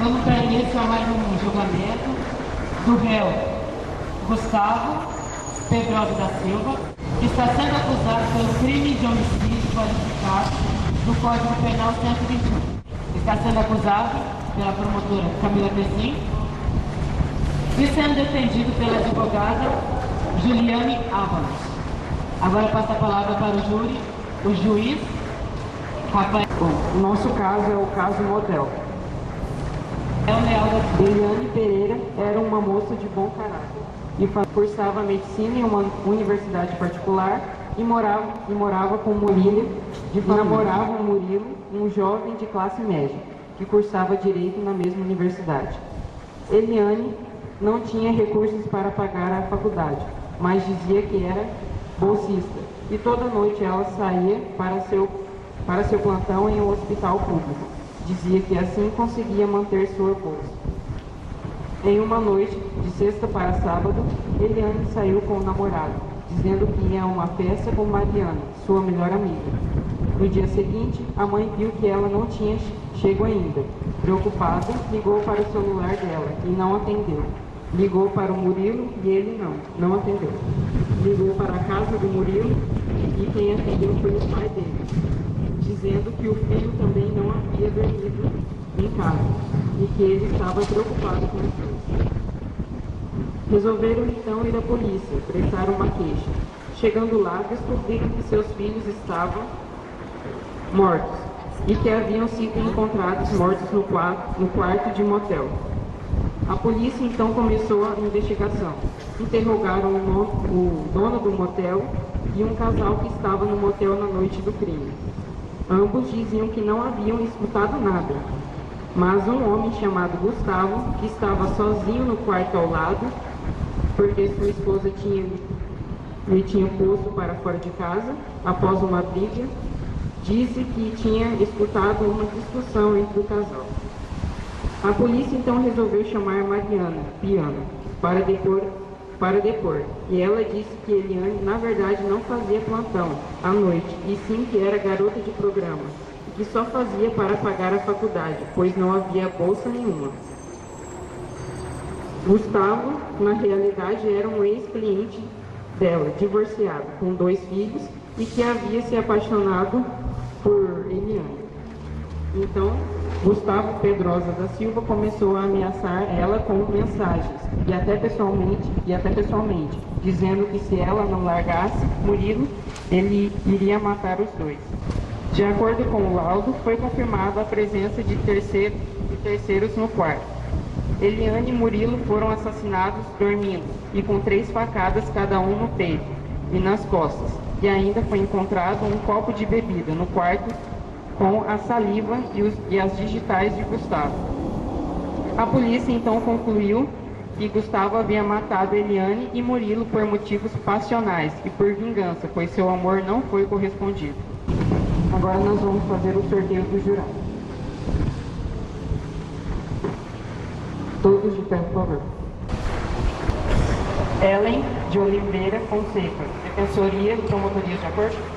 Vamos para início a mais um julgamento do réu Gustavo Pedrosa da Silva, que está sendo acusado pelo crime de homicídio qualificado do Código Penal 121. Está sendo acusado pela promotora Camila Pessim e sendo defendido pela advogada Juliane Ávalos. Agora passo a palavra para o júri, o juiz Rafael. Bom, o nosso caso é o caso Motel. Eliane Pereira era uma moça de bom caráter e cursava medicina em uma universidade particular e morava com Murilo, namorava o Murilo, um jovem de classe média, que cursava direito na mesma universidade. Eliane não tinha recursos para pagar a faculdade, mas dizia que era bolsista e toda noite ela saía para seu plantão em um hospital público. Dizia que assim conseguia manter sua bolsa. Em uma noite, de sexta para sábado, Eliane saiu com o namorado, dizendo que ia a uma festa com Mariana, sua melhor amiga. No dia seguinte, a mãe viu que ela não tinha chego ainda. Preocupada, ligou para o celular dela e não atendeu. Ligou para o Murilo e ele não atendeu. Ligou para a casa do Murilo e quem atendeu foi o pai dele, dizendo que o filho também não havia dormido em casa e que ele estava preocupado com isso. Resolveram então ir à polícia, prestar uma queixa. Chegando lá, descobriram que seus filhos estavam mortos e que haviam sido encontrados mortos no quarto de motel. A polícia então começou a investigação. Interrogaram o dono do motel e um casal que estava no motel na noite do crime. Ambos diziam que não haviam escutado nada, mas um homem chamado Gustavo, que estava sozinho no quarto ao lado, porque sua esposa lhe tinha posto para fora de casa após uma briga, disse que tinha escutado uma discussão entre o casal. A polícia então resolveu chamar Mariana Piana para depor, e ela disse que Eliane na verdade não fazia plantão à noite, e sim que era garota de programa, e que só fazia para pagar a faculdade, pois não havia bolsa nenhuma. Gustavo, na realidade, era um ex-cliente dela, divorciado, com 2 filhos, e que havia se apaixonado por Eliane. Então, Gustavo Pedrosa da Silva começou a ameaçar ela com mensagens, e até pessoalmente, dizendo que se ela não largasse Murilo, ele iria matar os dois. De acordo com o laudo, foi confirmada a presença de terceiros no quarto. Eliane e Murilo foram assassinados dormindo e com 3 facadas cada um no peito e nas costas, e ainda foi encontrado um copo de bebida no quarto com a saliva e as digitais de Gustavo. A polícia então concluiu que Gustavo havia matado Eliane e Murilo por motivos passionais e por vingança, pois seu amor não foi correspondido. Agora nós vamos fazer o sorteio do jurado. Todos de pé, por favor. Ellen de Oliveira Fonseca, Defensoria de Promotoria de Acordo.